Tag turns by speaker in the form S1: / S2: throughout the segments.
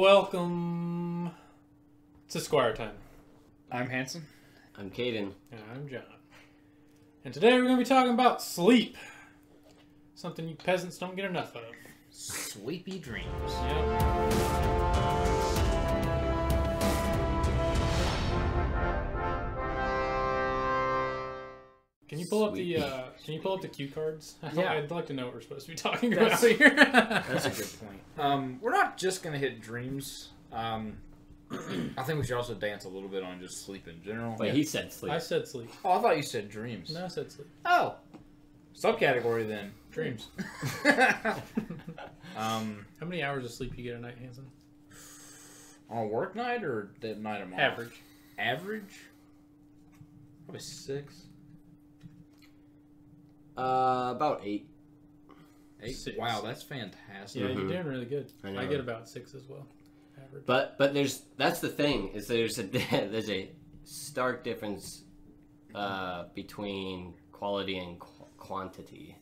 S1: Welcome to Squire time.
S2: I'm Hanson.
S3: I'm Caden.
S1: And I'm John. And today we're going to be talking about sleep. Something you peasants don't get enough of.
S2: Sleepy dreams.
S1: Yep. Can you pull up the cue cards?
S2: Yeah.
S1: I'd like to know what we're supposed to be talking about here.
S2: That's a good point. We're not just going to hit dreams. I think we should also dance a little bit on just sleep in general.
S3: Wait, he said sleep.
S1: I said sleep.
S2: Oh, I thought you said dreams.
S1: No, I said sleep.
S2: Oh. Subcategory then.
S1: Dreams.
S2: How
S1: How many hours of sleep you get a night, Hanson?
S2: On a work night or the night I'm off?
S1: Average.
S2: Average? Probably 6.
S3: About 8.
S2: 8?
S1: 6.
S2: Wow, that's fantastic.
S1: Yeah, you're doing really good.
S3: I know.
S1: I get about 6 as well. Average.
S3: But that's the thing is there's a stark difference between quality and quantity.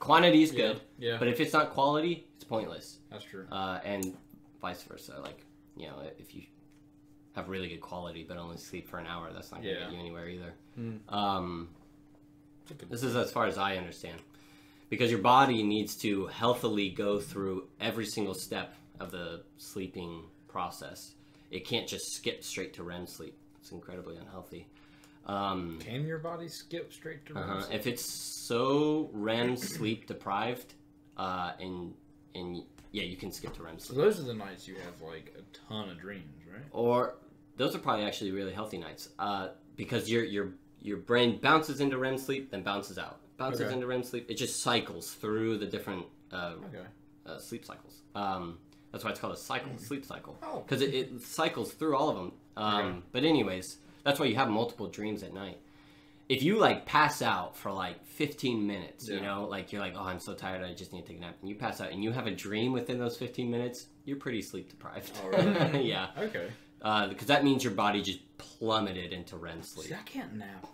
S3: Quantity is good,
S2: Yeah.
S3: but if it's not quality, it's pointless.
S2: That's true.
S3: And vice versa. Like, you know, if you have really good quality but only sleep for an hour, that's not going to get you anywhere either. This is as far as I understand. Because your body needs to healthily go through every single step of the sleeping process. It can't just skip straight to REM sleep. It's incredibly unhealthy.
S2: Can your body skip straight to REM sleep?
S3: If it's so REM sleep deprived, and yeah, you can skip to REM
S2: So
S3: sleep.
S2: those are the nights you have like a ton of dreams, right?
S3: Or those are probably actually really healthy nights, because your brain bounces into REM sleep, then bounces out. Bounces into REM sleep. It just cycles through the different sleep cycles. That's why it's called a sleep cycle. Because it cycles through all of them. But anyways, that's why you have multiple dreams at night. If you like pass out for like 15 minutes, you know, like you're like, oh, I'm so tired, I just need to take a nap. And you pass out and you have a dream within those 15 minutes, you're pretty sleep deprived.
S2: Oh, really?
S3: Yeah.
S2: Okay.
S3: Because that means your body just plummeted into REM sleep.
S2: See, I can't nap.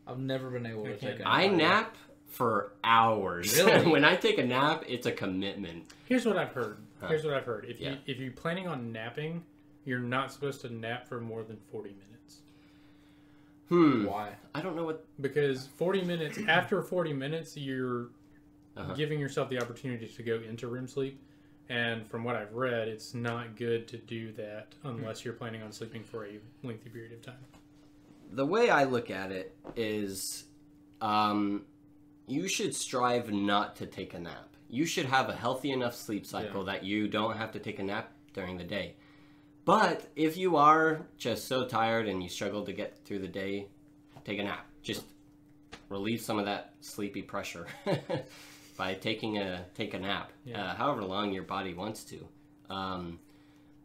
S2: I've never been able to take a nap.
S3: I nap for hours.
S2: Really?
S3: When I take a nap, it's a commitment.
S1: Here's what I've heard. If
S3: Yeah.
S1: if you're planning on napping, you're not supposed to nap for more than 40 minutes.
S2: Why?
S3: I don't know what...
S1: Because 40 minutes, after 40 minutes, you're giving yourself the opportunity to go into REM sleep. And from what I've read, it's not good to do that unless you're planning on sleeping for a lengthy period of time.
S3: The way I look at it is you should strive not to take a nap. You should have a healthy enough sleep cycle that you don't have to take a nap during the day. But if you are just so tired and you struggle to get through the day, take a nap. Just relieve some of that sleepy pressure by taking a nap, however long your body wants to.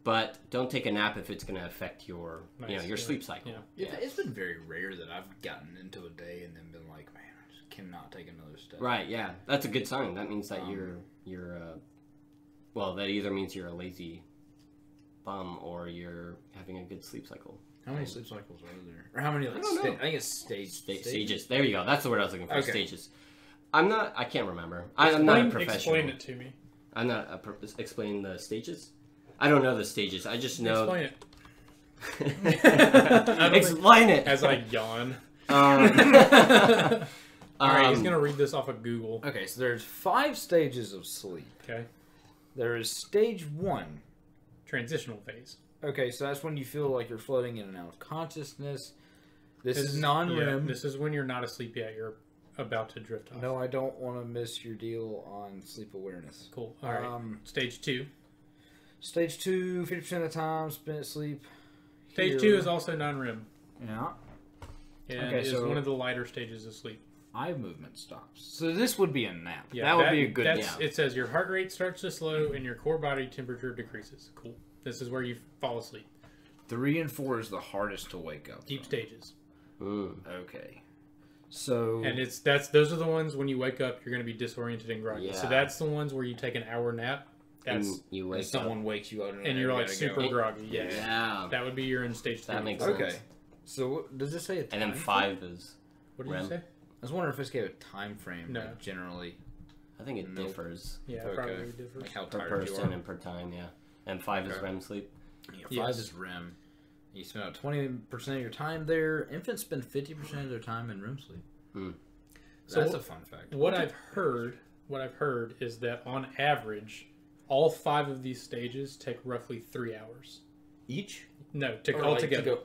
S3: But don't take a nap if it's going to affect your your sleep cycle.
S2: Yeah. It's been very rare that I've gotten into a day and then been like, man, I just cannot take another step.
S3: Right, yeah. That's a good sign. That means that you're well, that either means you're a lazy bum or you're having a good sleep cycle.
S2: How many sleep cycles are there? Or how many, like, I think it's stages.
S3: There you go. That's the word I was looking for.
S2: Okay.
S3: Stages. I can't remember. I'm not a professional.
S1: Explain it to me.
S3: I'm not explain the stages. I don't know the stages. I just know.
S1: Explain
S3: it. Explain it.
S1: As I yawn.
S3: All
S1: Alright, he's going to read this off of Google.
S2: Okay, so there's 5 stages of sleep.
S1: Okay.
S2: There is stage 1.
S1: Transitional phase.
S2: Okay, so that's when you feel like you're floating in and out of consciousness. This is non-REM.
S1: This is when you're not asleep yet. You're about to drift off.
S2: No, I don't want to miss your deal on sleep awareness.
S1: Cool. All right. Stage 2.
S2: Stage 2, 50% of the time spent asleep.
S1: Stage 2 is also non-REM.
S2: Yeah.
S1: And is one of the lighter stages of sleep.
S2: Eye movement stops. So this would be a nap.
S1: Yeah,
S2: that would be a good nap.
S1: It says your heart rate starts to slow and your core body temperature decreases. Cool. This is where you fall asleep.
S2: 3 and 4 is the hardest to wake up.
S1: Deep stages.
S2: Okay. So
S1: and those are the ones when you wake up you're going to be disoriented and groggy.
S3: Yeah.
S1: So that's the ones where you take an hour nap. That's
S3: you wake
S2: someone wakes you up
S1: and you're like super groggy. Yes.
S3: Yeah.
S1: That would be your in stage 3.
S3: That makes sense.
S2: Okay. So does this say a time
S3: And then 5 is
S1: What did
S3: REM.
S1: you say?
S2: I was wondering if this gave a time frame.
S1: No.
S2: Generally.
S3: I think it differs.
S1: Yeah,
S2: Okay.
S1: probably differs.
S2: Like how
S3: Per
S2: tired you
S3: person
S2: are.
S3: and per time, yeah. and 5 is REM sleep.
S2: Yeah, 5 is REM. You spend about 20% of your time there. Infants spend 50% of their time in REM sleep. So that's a fun fact.
S1: What I've heard is that on average, all 5 of these stages take roughly 3 hours.
S2: Each?
S1: No, altogether. To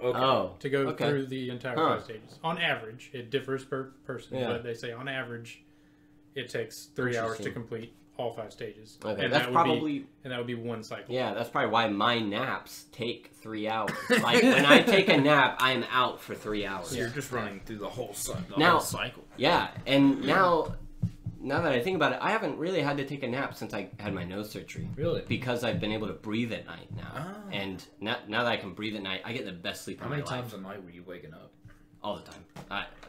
S1: go
S3: Okay.
S1: through the entire 5 stages. On average, it differs per person,
S3: Yeah.
S1: but they say on average, it takes 3 hours to complete all 5 stages.
S3: Okay,
S1: and
S3: that's
S1: that would be one cycle.
S3: Yeah, that's probably why my naps take 3 hours. Like, when I take a nap, I'm out for 3 hours.
S2: So you're just running through the whole cycle.
S3: Yeah, and now that I think about it, I haven't really had to take a nap since I had my nose surgery.
S2: Really?
S3: Because I've been able to breathe at night now.
S2: Oh.
S3: And now that I can breathe at night, I get the best sleep of my life.
S2: How many times a night were you waking up?
S3: All the time.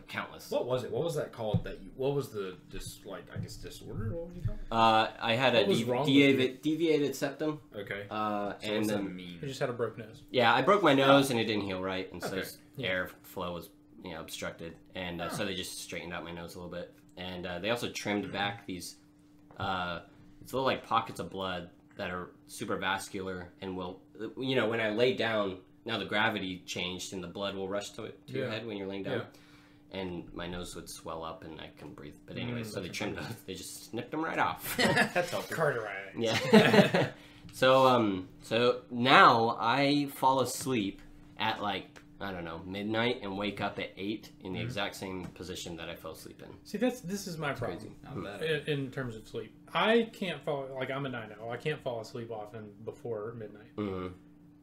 S3: Countless.
S2: What was it? What was that called? What was the disorder? What would you call it?
S3: I had a deviated septum.
S2: Okay.
S3: And then
S2: mean?
S1: You just had a broke nose.
S3: Yeah, I broke my nose and it didn't heal right, and so airflow was obstructed, and so they just straightened out my nose a little bit, and they also trimmed back these little like pockets of blood that are super vascular and will when I lay down. Now the gravity changed and the blood will rush to your head when you're laying down. Yeah. And my nose would swell up and I couldn't breathe. But anyway, so they trimmed those. They just snipped them right off.
S2: That's helpful.
S1: Carteret.
S3: Yeah. So now I fall asleep at midnight and wake up at 8 in the exact same position that I fell asleep in.
S1: See, this is my problem in terms of sleep. I can't fall, I'm a night owl. I can't fall asleep often before midnight. Mm-hmm.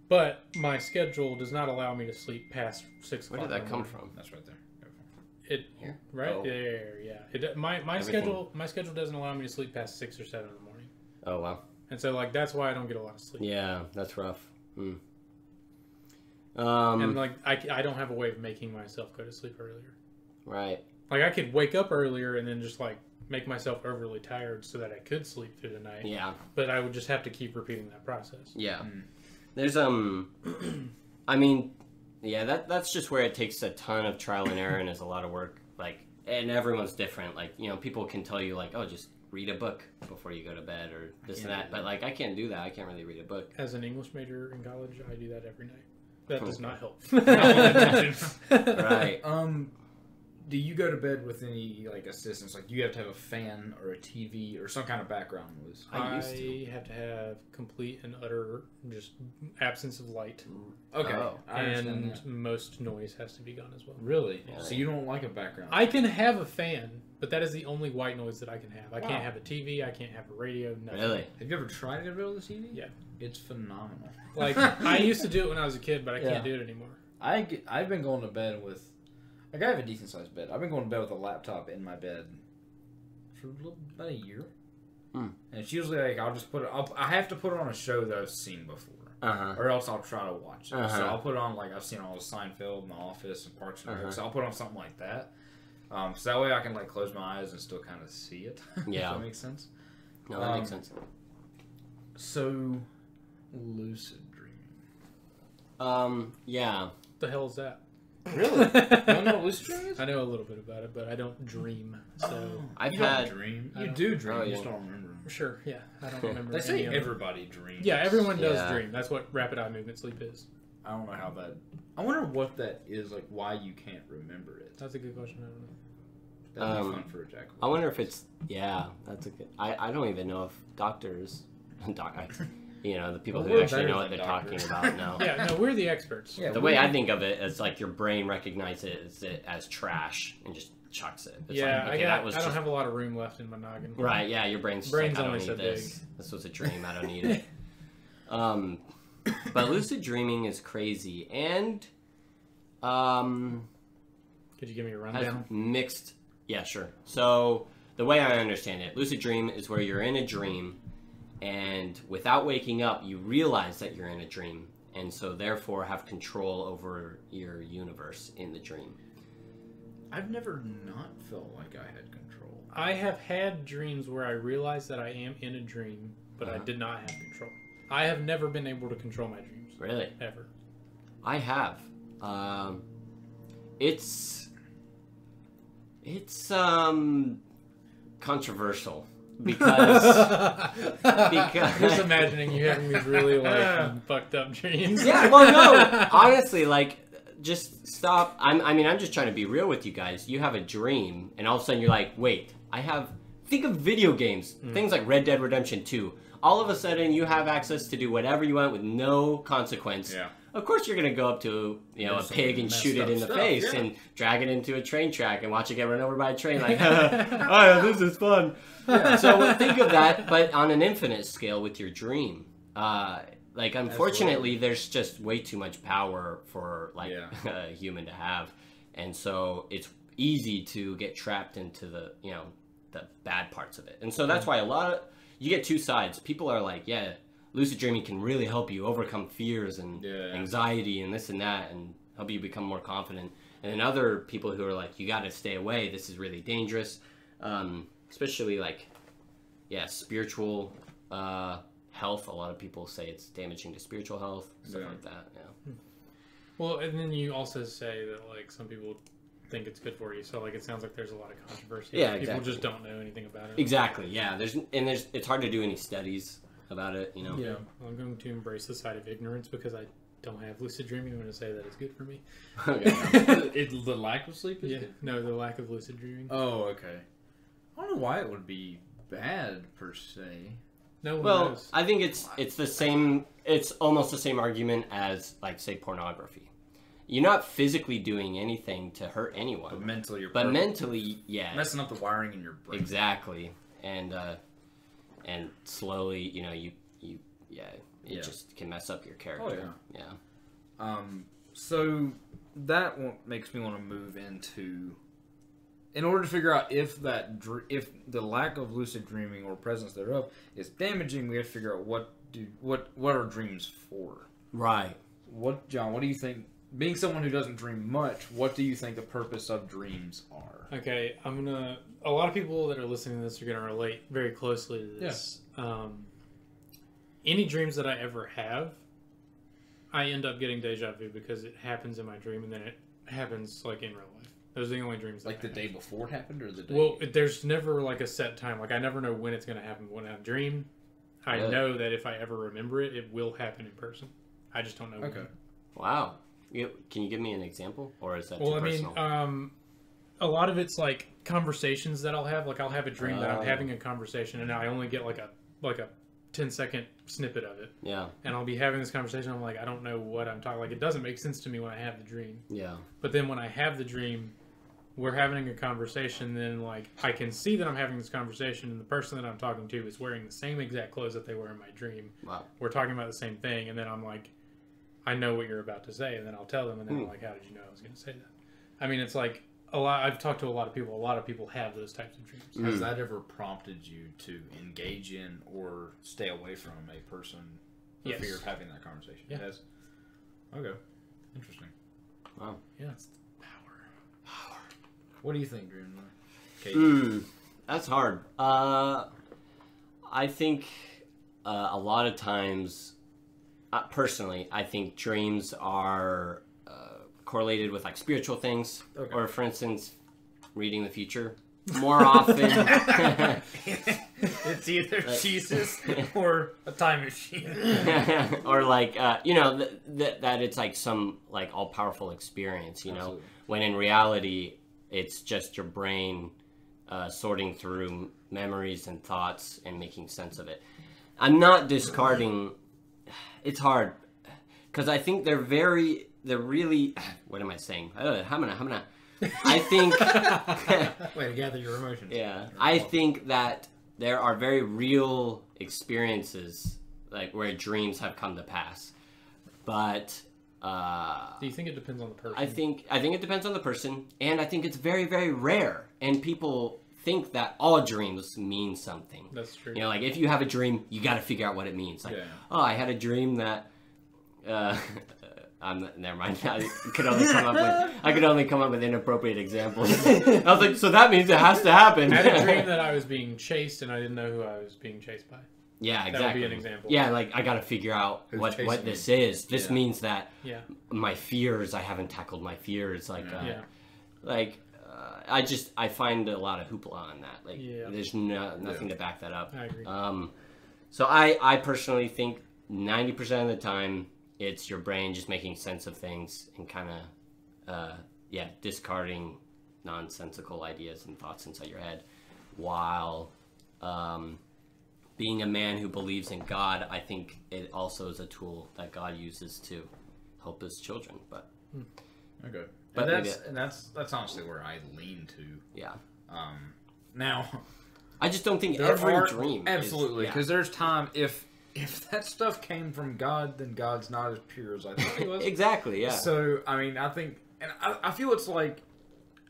S1: But my schedule does not allow me to sleep past 6 o'clock.
S3: Where did that come from?
S2: That's right there.
S1: Here? Right there, yeah. My schedule doesn't allow me to sleep past 6 or 7 in the morning.
S3: Oh wow.
S1: And so that's why I don't get a lot of sleep.
S3: Yeah, that's rough.
S1: And I don't have a way of making myself go to sleep earlier.
S3: Right.
S1: Like I could wake up earlier and then just make myself overly tired so that I could sleep through the night.
S3: Yeah.
S1: But I would just have to keep repeating that process.
S3: Yeah. There's that's just where it takes a ton of trial and error and is a lot of work. And everyone's different. People can tell you just read a book before you go to bed or this and that. But I can't do that. I can't really read a book.
S1: As an English major in college, I do that every night. That does not help.
S3: Right.
S2: Do you go to bed with any assistance? Do you have to have a fan or a TV or some kind of background noise?
S1: I have to have complete and utter just absence of light.
S2: Okay.
S1: And most noise has to be gone as well.
S2: Really? Yeah. So you don't like a background?
S1: I can have a fan, but that is the only white noise that I can have. I can't have a TV. I can't have a radio. Nothing.
S3: Really?
S2: Have you ever tried to get rid of the TV?
S1: Yeah.
S2: It's phenomenal.
S1: I used to do it when I was a kid, but I can't do it anymore.
S2: I've been going to bed with... I have a decent sized bed. I've been going to bed with a laptop in my bed for about a year. And it's usually I'll just put it... I have to put it on a show that I've seen before. Or else I'll try to watch it. So I'll put it on I've seen all the Seinfeld and The Office and Parks and Rec. So I'll put on something like that. So that way I can close my eyes and still kind of see it.
S3: Yeah.
S2: If that makes sense?
S3: No, that makes sense.
S2: So, lucid dreaming.
S3: Yeah.
S1: What the hell is that?
S2: Really? You don't know what lucid dreaming is?
S1: I know a little bit about it, but I don't dream. So
S3: I've
S2: you
S3: had
S2: don't dream. You do dream. You just don't remember them.
S1: Sure. Yeah. I don't remember.
S2: They say everybody dreams.
S1: Yeah, everyone does dream. That's what rapid eye movement sleep is.
S2: I don't know how that. I wonder what that is. Why you can't remember it.
S1: That's a good question. I don't know.
S2: That'd be fun for a Jack.
S3: I wonder if it's that's a good. I don't even know if doctors, the people who actually know what they're talking about know.
S1: Yeah, no, we're the experts.
S3: Yeah, the way I think of it is your brain recognizes it as trash and just chucks it. It's
S1: I don't have a lot of room left in my noggin.
S3: Right, yeah, your brain's
S1: only
S3: I don't need
S1: so
S3: this.
S1: big.
S3: This was a dream, I don't need it. But lucid dreaming is crazy, and
S1: could you give me a rundown?
S3: Mixed. Yeah, sure. So the way I understand it, lucid dream is where you're in a dream, and without waking up, you realize that you're in a dream, and so therefore have control over your universe in the dream.
S2: I've never not felt like I had control.
S1: I have had dreams where I realize that I am in a dream, but I did not have control. I have never been able to control my dreams.
S3: Really?
S1: Ever.
S3: I have. It's controversial. because
S1: Just imagining you having these really like fucked up dreams.
S3: Yeah, well, no, honestly, like, just stop. I'm just trying to be real with you guys. You have a dream, and all of a sudden you're like, wait, think of video games, things like Red Dead Redemption 2. All of a sudden you have access to do whatever you want with no consequence.
S2: Yeah.
S3: Of course you're gonna go up to a pig and shoot it in the face and drag it into a train track and watch it get run over by a train. Like, oh, this is fun. Yeah. So think of that, but on an infinite scale with your dream. Like, unfortunately, there's just way too much power for like a human to have, and so it's easy to get trapped into the the bad parts of it. And so that's why you get two sides. People are like, yeah, lucid dreaming can really help you overcome fears and anxiety and this and that, and help you become more confident. And then other people who are like, you got to stay away. This is really dangerous, especially like, spiritual health. A lot of people say it's damaging to spiritual health, stuff like that. Yeah.
S1: Well, and then you also say that like some people think it's good for you, so like it sounds like there's a lot of controversy.
S3: Yeah,
S1: people
S3: exactly.
S1: just don't know anything about it.
S3: Exactly. Yeah. It's hard to do any studies about it.
S1: Yeah. I'm going to embrace the side of ignorance because I don't have lucid dreaming. I'm going to say that it's good for me.
S2: Okay. The lack of sleep is good?
S1: No, the lack of lucid dreaming.
S2: Oh, okay. I don't know why it would be bad per se.
S1: No one
S3: Well,
S1: knows.
S3: I think it's the same. It's almost the same argument as like say pornography. You're not physically doing anything to hurt anyone,
S2: But mentally, you're
S3: mentally, yeah,
S2: messing up the wiring in your brain.
S3: exactly. And slowly, it just can mess up your character.
S2: Oh, yeah. So that makes me want to move into, in order to figure out if the lack of lucid dreaming or presence thereof is damaging, we have to figure out what are dreams for.
S3: Right.
S2: John, what do you think? Being someone who doesn't dream much, what do you think the purpose of dreams are?
S1: Okay, a lot of people that are listening to this are gonna relate very closely to this. Yeah. Any dreams that I ever have, I end up getting deja vu because it happens in my dream and then it happens like in real life. Those are the only dreams.
S2: Like the day before it happened, or the day?
S1: Well, there's never like a set time. Like I never know when it's gonna happen. When I dream, I know that if I ever remember it, it will happen in person. I just don't know.
S2: Okay.
S1: When.
S3: Wow. Can you give me an example, or is that too personal?
S1: I mean, a lot of it's like conversations that I'll have. Like I'll have a dream that I'm having a conversation, and I only get like a 10-second snippet of it.
S3: Yeah.
S1: And I'll be having this conversation. I'm like, I don't know what I'm talking. Like it doesn't make sense to me when I have the dream.
S3: Yeah.
S1: But then when I have the dream, we're having a conversation. Then like I can see that I'm having this conversation, and the person that I'm talking to is wearing the same exact clothes that they were in my dream.
S3: Wow.
S1: We're talking about the same thing, and then I'm like, I know what you're about to say, and then I'll tell them, and then I'm like, how did you know I was going to say that? I mean, it's like a lot. I've talked to a lot of people. A lot of people have those types of dreams.
S2: Has that ever prompted you to engage in or stay away from a person for fear of having that conversation?
S1: Yeah.
S2: Yes. Okay. Interesting.
S3: Wow.
S1: Yeah, it's power.
S2: What do you think, Dream?
S3: That's hard. I think a lot of times, personally, I think dreams are correlated with like spiritual things, or for instance, reading the future. More often,
S2: it's either Jesus or a time machine,
S3: or like that it's like some like all powerful experience.
S2: Absolutely.
S3: When in reality, it's just your brain sorting through memories and thoughts and making sense of it. I'm not discarding. It's hard because I think they're really. What am I saying? I think.
S2: Way to gather your emotions.
S3: Yeah, I think that there are very real experiences like where dreams have come to pass, but.
S1: Do you think it depends on the person?
S3: I think it depends on the person, and I think it's very, very rare. And people think that all dreams mean something.
S1: That's true.
S3: Like if you have a dream, you got to figure out what it means. Like, oh, I had a dream that. Never mind. I could only come up with inappropriate examples. I was like, so that means it has to happen.
S1: I had a dream that I was being chased, and I didn't know who I was being chased by.
S3: Yeah, exactly.
S1: That would be an example.
S3: Yeah, like I gotta figure out what this is. This means that
S1: Yeah.
S3: my fears, I haven't tackled my fears. Like, I find a lot of hoopla on that. Like, there's nothing to back that up.
S1: I agree.
S3: So I personally think 90% of the time it's your brain just making sense of things and kind of, discarding nonsensical ideas and thoughts inside your head, while being a man who believes in God, I think it also is a tool that God uses to help his children. But
S2: okay.
S3: But
S2: that's honestly where I lean to.
S3: Yeah.
S2: Now,
S3: I just don't think every dream.
S2: Absolutely, because there's time if that stuff came from God, then God's not as pure as I thought he was.
S3: Exactly. Yeah.
S2: So I mean, I think, and I feel it's like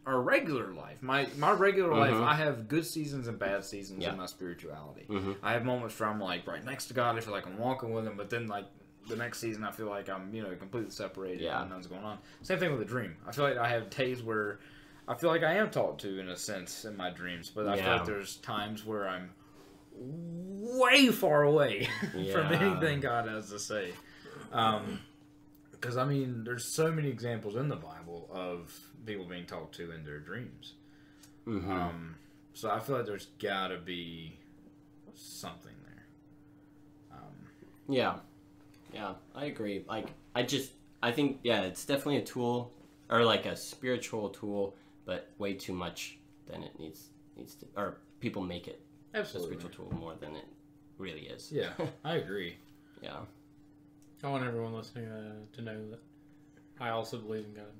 S2: our regular life. My regular life, I have good seasons and bad seasons in my spirituality. I have moments where I'm like right next to God. I feel like I'm walking with him, but then like the next season, I feel like I'm, completely separated and nothing's going on. Same thing with a dream. I feel like I have days where I feel like I am talked to in a sense in my dreams, but I feel like there's times where I'm way far away from anything God has to say. Because, I mean, there's so many examples in the Bible of people being talked to in their dreams. So I feel like there's got to be something there.
S3: Yeah, I agree. Like, I think, it's definitely a tool, or like a spiritual tool, but way too much than it needs to, or people make it a spiritual tool more than it really is.
S2: Yeah, I agree.
S3: Yeah.
S1: I want everyone listening to know that I also believe in God.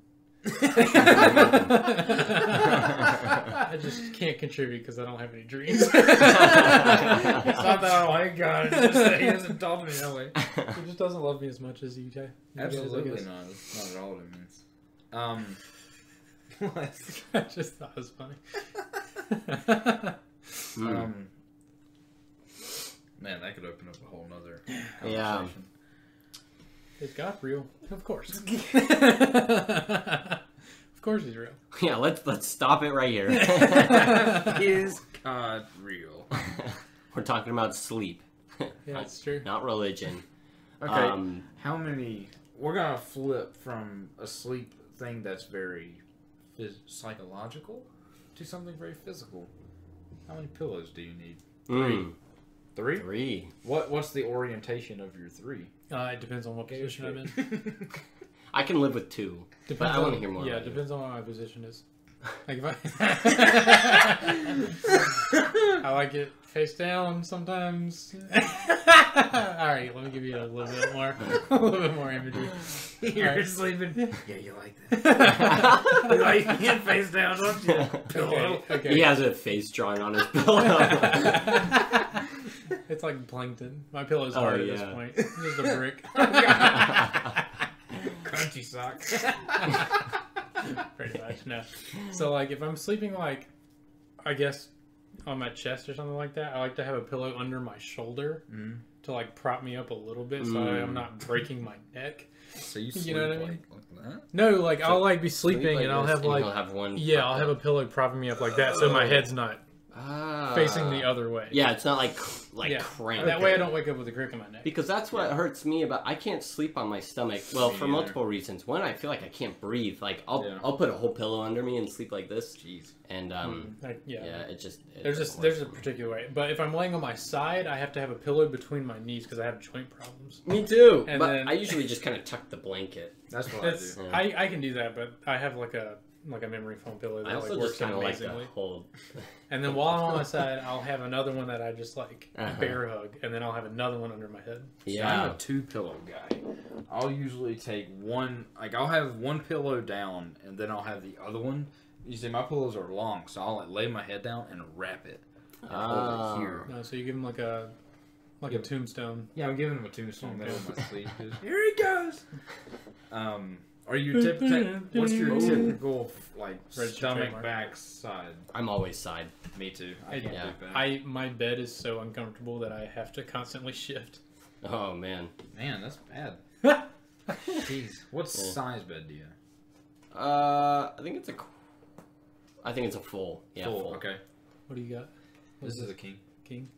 S1: I just can't contribute because I don't have any dreams. It's not that I don't like God, it's just that he hasn't taught me that way. He just doesn't love me as much as you do.
S2: Absolutely not. Not at all what it means.
S1: What? I just thought it was funny.
S2: Man, that could open up a whole nother conversation.
S3: Yeah.
S1: Is God real? Of course. Of course he's real.
S3: Yeah, let's stop it right here.
S2: Is God real?
S3: We're talking about sleep.
S1: Yeah, that's true.
S3: Not religion.
S2: Okay, how many... We're going to flip from a sleep thing that's very psychological to something very physical. How many pillows do you need? 3?
S3: 3.
S2: What's the orientation of your 3?
S1: It depends on what position I'm in.
S3: I can live with 2, but I want to hear more.
S1: Yeah, it depends on what my position is. Like if I like it face down sometimes. All right, let me give you a little bit more imagery.
S2: You're sleeping. Yeah, you like that. You like it face down, don't you? Pillow.
S1: Okay.
S3: He has a face drawing on his pillow.
S1: It's like plankton. My pillow's hard at this point. Just a brick.
S2: Crunchy sock.
S1: Pretty much, no. So, like, if I'm sleeping, like, I guess on my chest or something like that, I like to have a pillow under my shoulder to, like, prop me up a little bit so I'm not breaking my neck.
S2: So you sleep
S1: know what I mean?
S2: like that?
S1: No, like, I'll, like, be sleeping and I'll have, like...
S3: You'll have one
S1: I'll have a pillow propping me up like that so my head's not facing the other way.
S3: Yeah, it's not like cramped.
S1: That way I don't wake up with a crick in my neck.
S3: Because that's what hurts me about... I can't sleep on my stomach. Well, for multiple reasons. One, I feel like I can't breathe. Like, I'll put a whole pillow under me and sleep like this.
S2: Jeez.
S3: And, it just...
S1: There's a particular way. But if I'm laying on my side, I have to have a pillow between my knees because I have joint problems.
S3: Me too.
S1: And
S3: but
S1: then,
S3: I usually just kind of tuck the blanket.
S2: That's what I do.
S3: Yeah.
S1: I can do that, but I have like a memory foam pillow that
S3: I also
S1: like works
S3: just
S1: amazingly.
S3: like to hold.
S1: And then while I'm on my side, I'll have another one that I just like bear hug, and then I'll have another one under my head.
S2: Yeah, so I'm a 2-pillow guy. I'll usually take one, like I'll have one pillow down, and then I'll have the other one. You see, my pillows are long, so I'll like lay my head down and wrap it and hold it here.
S1: No, so you give him like a tombstone.
S2: Yeah, I'm giving him a tombstone middle of my sleep. Here he goes. Are you what's your typical like stomach back side?
S3: I'm always side.
S2: Me too. I can't do back.
S1: My bed is so uncomfortable that I have to constantly shift.
S3: Oh man.
S2: Man, that's bad. Jeez. What size bed do you have?
S3: I think it's a full. Yeah, full.
S2: Okay.
S1: What do you got?
S2: This is a king.
S1: King?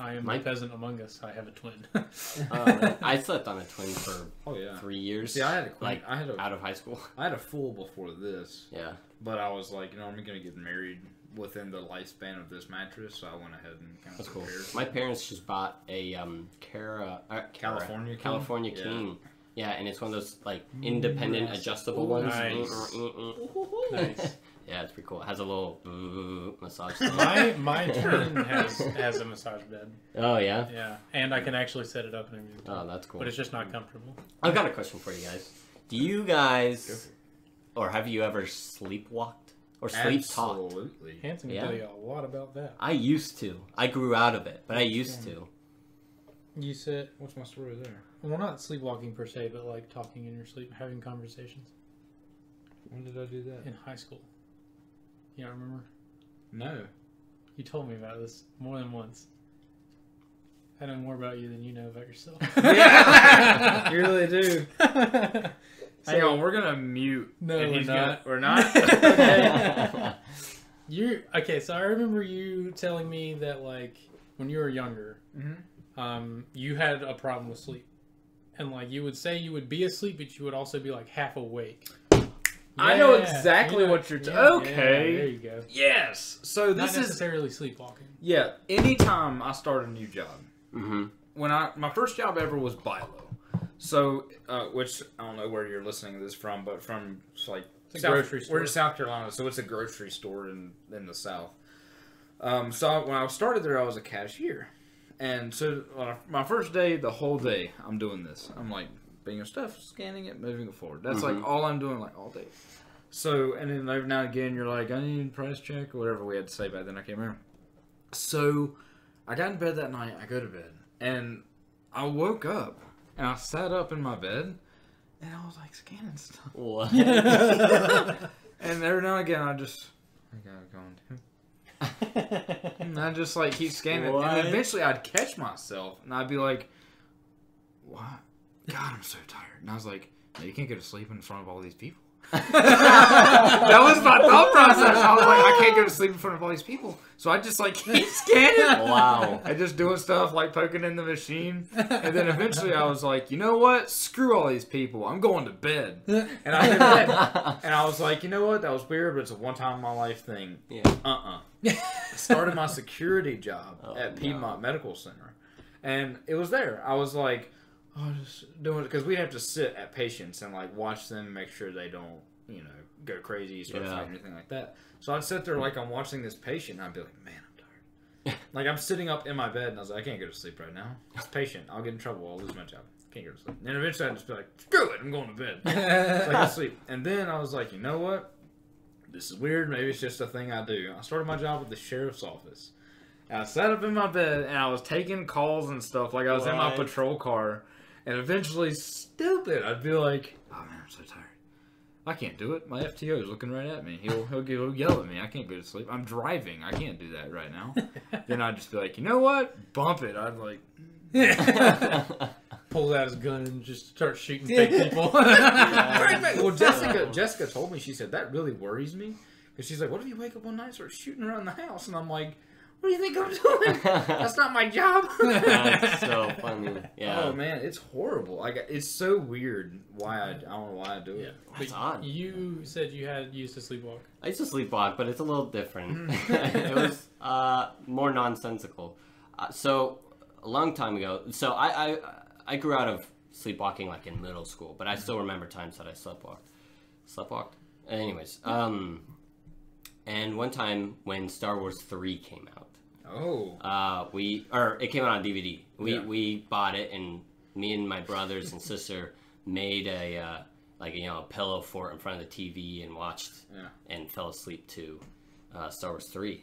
S1: I am a peasant among us. I have a twin.
S3: I slept on a twin for 3 years.
S2: See, I had a queen.
S3: Like, out of high school.
S2: I had a full before this.
S3: Yeah.
S2: But I was like, I'm going to get married within the lifespan of this mattress, so I went ahead and kind of prepared.
S3: Cool. My parents just bought a California King. Yeah, and it's one of those like independent adjustable ones.
S1: Nice.
S3: Nice. Yeah, it's pretty cool. It has a little massage thing.
S1: My twin has a massage bed.
S3: Oh yeah.
S1: Yeah, and I can actually set it up and everything.
S3: Oh, that's cool.
S1: But it's just not comfortable.
S3: I've got a question for you guys. Do you guys, or have you ever sleepwalked or sleep talked?
S2: Absolutely.
S1: Hanson can tell you a lot about that.
S3: I used to. I grew out of it, but I used to.
S1: You said,
S2: what's my story there?
S1: Well, not sleepwalking per se, but like talking in your sleep, having conversations.
S2: When did I do that?
S1: In high school. You don't remember?
S2: No.
S1: You told me about this more than once. I know more about you than you know about yourself.
S2: Yeah, you really do. Hang on, we're gonna mute.
S1: No, we're not.
S2: We're not. Okay.
S1: Okay. So I remember you telling me that like when you were younger, you had a problem with sleep, and like you would say you would be asleep, but you would also be like half awake.
S2: I know exactly what you're talking. Okay.
S1: Yeah, there you go.
S2: Yes. So this
S1: not necessarily sleepwalking.
S2: Yeah. Anytime I start a new job, when my first job ever was Bilo. So, which I don't know where you're listening to this from, but from like
S1: grocery store.
S2: We're in South Carolina, so it's a grocery store in the South. So when I started there, I was a cashier, and so my first day, the whole day, I'm doing this. I'm like bringing stuff, scanning it, moving it forward. That's like all I'm doing, like all day. So, and then every now and again, you're like, I need a price check or whatever we had to say back then. I can't remember. So, I got in bed that night. I go to bed, and I woke up. And I sat up in my bed, and I was like scanning stuff.
S3: What?
S2: And every now and again, I got going. And I just like keep scanning,
S3: What?
S2: and eventually I'd catch myself, and I'd be like, "What? God, I'm so tired." And I was like, "No, you can't go to sleep in front of all these people." That was my thought process. I was like, I can't go to sleep in front of all these people. So I just like keep scanning.
S3: Wow.
S2: I just doing stuff like poking in the machine. And then eventually I was like, you know what? Screw all these people. I'm going to bed. And I went to bed. And I was like, you know what? That was weird, but it's a one time in my life thing.
S3: Yeah.
S2: I started my security job at Piedmont Medical Center. And it was there. I was like, just doing it because we have to sit at patients and like watch them, make sure they don't, go crazy, start fighting, anything like that. So I'd sit there like I'm watching this patient, and I'd be like, man, I'm tired. Like I'm sitting up in my bed, and I was like, I can't go to sleep right now. It's patient. I'll get in trouble. I'll lose my job. Can't go to sleep. And eventually I'd just be like, screw it, I'm going to bed. So I go to sleep. And then I was like, you know what? This is weird. Maybe it's just a thing I do. I started my job at the sheriff's office. And I sat up in my bed, and I was taking calls and stuff like I was in my patrol car. And eventually, stupid, I'd be like, oh man, I'm so tired. I can't do it. My FTO is looking right at me. He'll yell at me. I can't go to sleep. I'm driving. I can't do that right now. Then I'd just be like, you know what? Bump it. I'd like...
S1: Pulls out his gun and just starts shooting fake people.
S2: Well, Jessica told me, she said, that really worries me. Because she's like, what if you wake up one night and start shooting around the house? And I'm like... What do you think I'm doing? That's not my job.
S3: That's so funny. Yeah.
S2: Oh man, it's horrible. It's so weird. I don't know why I do it.
S1: That's odd. You said you used to sleepwalk.
S3: I used to sleepwalk, but it's a little different. It was more nonsensical. So a long time ago. So I grew out of sleepwalking like in middle school, but I still remember times that I sleptwalked. Anyways, and one time when Star Wars 3 came out.
S2: Oh.
S3: It came out on DVD. We bought it, and me and my brothers and sister made a pillow fort in front of the TV and watched and fell asleep to Star Wars 3.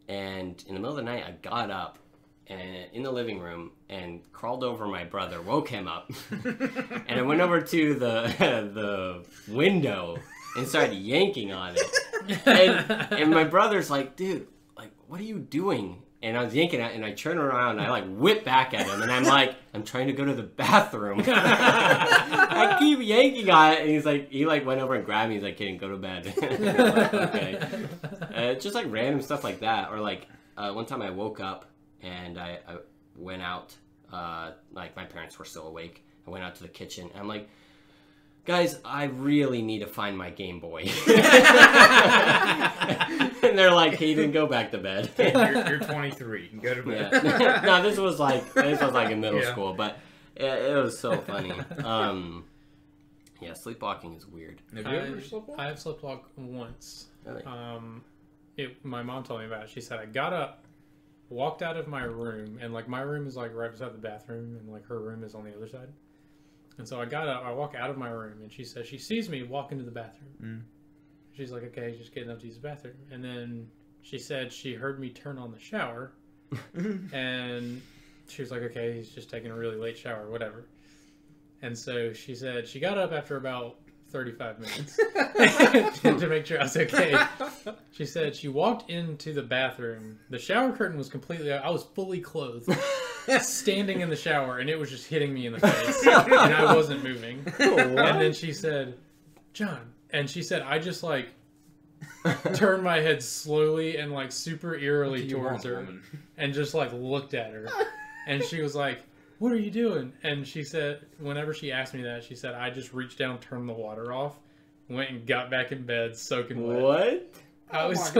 S3: And in the middle of the night, I got up and in the living room and crawled over my brother, woke him up, and I went over to the window and started yanking on it. And my brother's like, dude, like, what are you doing? And I was yanking at it, and I turn around, and I, like, whip back at him, and I'm like, I'm trying to go to the bathroom. I keep yanking on it, and he went over and grabbed me. He's like, kidding, go to bed. Like, okay. Just, like, random stuff like that. Or, like, one time I woke up, and went out. Like my parents were still awake. I went out to the kitchen. And I'm like, guys, I really need to find my Game Boy. And they're like, Hayden, go back to bed.
S2: You're 23. You can go to bed.
S3: Yeah. No, this was like in middle school, but it was so funny. Yeah, sleepwalking is weird.
S2: Have you ever sleepwalked?
S1: I have sleepwalked once.
S3: Really?
S1: My mom told me about it. She said I got up, walked out of my room, and like my room is like right beside the bathroom, and like her room is on the other side. And so I got up, I walk out of my room, and she says she sees me walk into the bathroom.
S2: Mm.
S1: She's like, okay, just getting up to use the bathroom. And then she said she heard me turn on the shower, and she was like, okay, he's just taking a really late shower, whatever. And so she said she got up after about 35 minutes to make sure I was okay. She said she walked into the bathroom. The shower curtain was completely out. I was fully clothed, standing in the shower, and it was just hitting me in the face. And I wasn't moving. And then she said, John. And she said, I just like turned my head slowly and like super eerily towards her and just like looked at her. And she was like, what are you doing? And she said, whenever she asked me that, she said, I just reached down, turned the water off, went and got back in bed, soaking wet.
S3: What?
S1: I was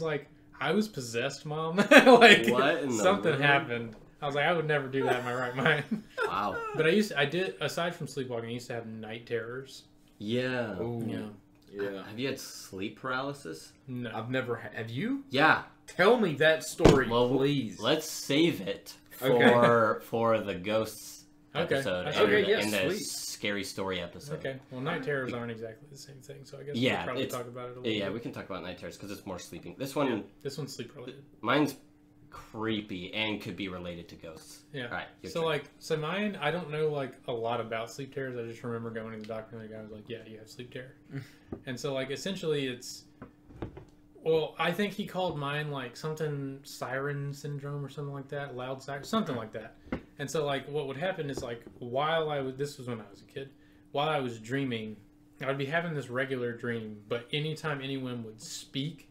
S1: like, I was possessed, Mom. Like,
S3: what in the
S1: something
S3: world?
S1: happened. I was like, I would never do that in my right mind.
S3: Wow.
S1: But I did, aside from sleepwalking, I used to have night terrors.
S3: Yeah.
S2: Ooh.
S1: Yeah.
S3: Have you had sleep paralysis?
S1: No.
S2: I've never have you?
S3: Yeah.
S2: Tell me that story,
S3: Well,
S2: please.
S3: Let's save it
S2: Okay.
S3: for the ghosts episode and,
S2: Okay, yes,
S3: and the
S2: sweet.
S3: scary story episode.
S1: Okay. Well, night terrors aren't exactly the same thing, so I guess
S3: Yeah,
S1: we'll probably
S3: it's-
S1: talk about it a little
S3: Yeah,
S1: bit.
S3: we can talk about night terrors because it's more sleeping. This one,
S1: This one's sleep related.
S3: mine's creepy and could be related to ghosts.
S1: Yeah.
S3: All right. your
S1: So
S3: turn.
S1: so mine, I don't know like a lot about sleep terrors. I just remember going to the doctor and the guy was like, "Yeah, you have sleep terror." And so like essentially it's, well, I think he called mine like something siren syndrome or something like that, loud siren, something like that. And so like what would happen is like this was when I was a kid, while I was dreaming, I would be having this regular dream, but anytime anyone would speak,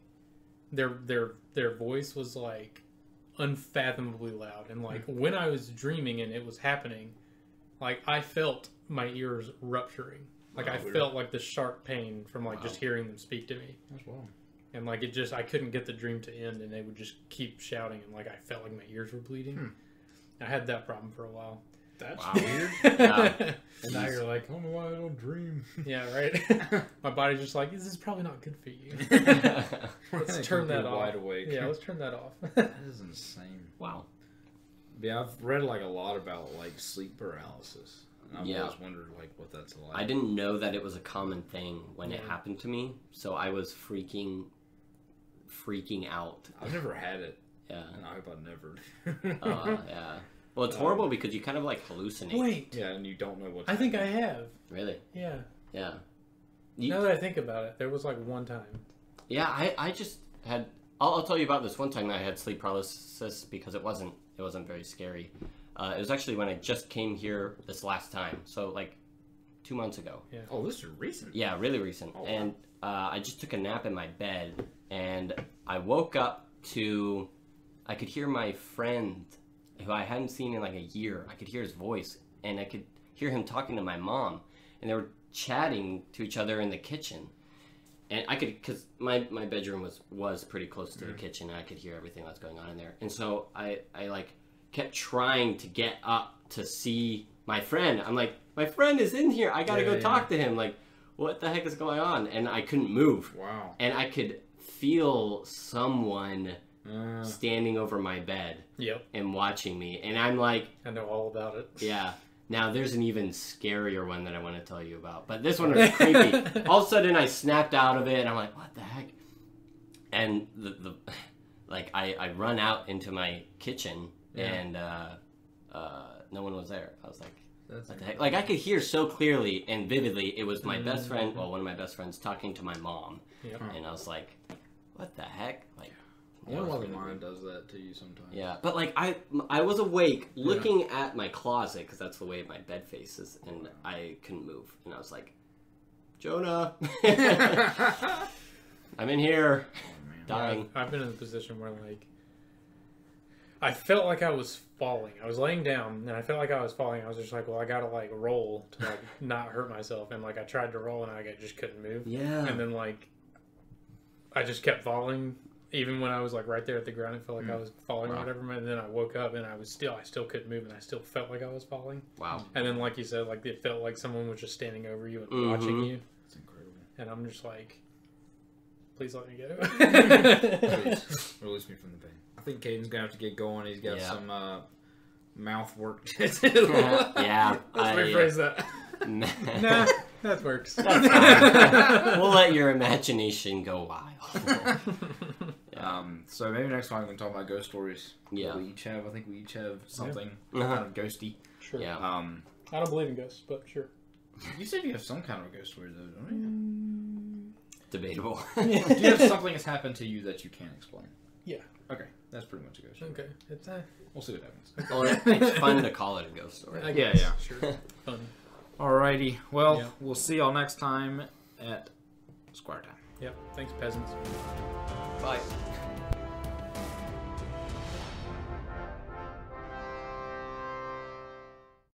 S1: their voice was like unfathomably loud. And like when I was dreaming and it was happening, like I felt my ears rupturing. Like I felt like the sharp pain from like just hearing them speak to me.
S2: That's wild.
S1: And like I couldn't get the dream to end, and they would just keep shouting, and like I felt like my ears were bleeding. I had that problem for a while.
S2: That's
S3: Wow.
S2: weird.
S3: Yeah.
S2: And now you're like, I don't know why I don't dream.
S1: Yeah, right. My body's just like, this is probably not good for you. Let's turn that off.
S2: Wide awake.
S1: Yeah, let's turn that off.
S2: That is insane.
S3: Wow.
S2: Yeah, I've read like a lot about like sleep paralysis. And I've
S3: Yeah.
S2: always wondered like what that's like.
S3: I didn't know that it was a common thing when it
S1: Yeah.
S3: happened to me, so I was freaking out.
S2: I've never had it,
S3: Yeah.
S2: and I hope I never.
S3: Yeah. Well, it's horrible because you kind of like hallucinate.
S1: Wait,
S2: Yeah, and you don't know what's
S1: I think I
S2: happening.
S1: have.
S3: Really?
S1: Yeah.
S3: Yeah.
S1: Now that I think about it, there was like one time.
S3: Yeah, I just had. I'll tell you about this one time I had sleep paralysis because it wasn't very scary. It was actually when I just came here this last time, so like 2 months ago.
S1: Yeah.
S2: Oh, this is recent.
S3: Yeah, really recent.
S2: Oh, wow.
S3: And I just took a nap in my bed, and I woke up to. I could hear my friend, who I hadn't seen in like a year. I could hear his voice, and I could hear him talking to my mom, and they were chatting to each other in the kitchen. And I could, because my bedroom was pretty close to the kitchen, and I could hear everything that's going on in there. And so I like kept trying to get up to see my friend. I'm like, my friend is in here. I gotta go talk to him. Like, what the heck is going on? And I couldn't move.
S2: Wow.
S3: And I could feel someone standing over my bed
S1: Yep.
S3: and watching me. And I'm like,
S1: I know all about it.
S3: yeah. Now, there's an even scarier one that I want to tell you about. But this one was creepy. All of a sudden, I snapped out of it, and I'm like, what the heck? And I run out into my kitchen, and no one was there. I was like, what the heck? Like, I could hear so clearly and vividly. It was my best friend, well, one of my best friends, talking to my mom.
S1: Yep.
S3: And I was like, what the heck? Like,
S2: I wonder why the mind does that to you sometimes.
S3: yeah, but like I was awake looking at my closet because that's the way my bed faces, and I couldn't move, and I was like, Jonah, I'm in here, dying.
S1: I've been in a position where like I felt like I was falling. I was laying down, and I felt like I was falling. I was just like, well, I gotta like roll to like not hurt myself. And like I tried to roll, and I just couldn't move.
S3: Yeah.
S1: And then like I just kept falling, even when I was like right there at the ground. It felt like I was falling or whatever. And then I woke up, and I still couldn't move, and I still felt like I was falling.
S3: Wow.
S1: And then like you said, like it felt like someone was just standing over you and watching you.
S2: That's incredible.
S1: And I'm just like, please let me go.
S2: Please, release me from the pain. I think Caden's gonna have to get going. He's got some mouth work to do.
S3: Yeah.
S1: Let's rephrase that. Nah, that works.
S3: We'll let your imagination go wild.
S2: So maybe next time we can talk about ghost stories.
S3: Yeah.
S2: I think we each have something kind of ghosty.
S1: Sure.
S3: Yeah.
S1: I don't believe in ghosts, but sure.
S2: You said you have some kind of a ghost story though, don't you?
S3: Debatable.
S2: Do you have something that's happened to you that you can't explain?
S1: Yeah.
S2: Okay, that's pretty much a ghost story.
S1: Okay. It's
S2: We'll see what happens.
S3: Well, it's fun to call it a ghost story.
S2: Yeah.
S1: Sure. Fun.
S2: Alrighty. Well, we'll see y'all next time at Squire Time.
S1: Yep. Thanks, peasants.
S3: Bye.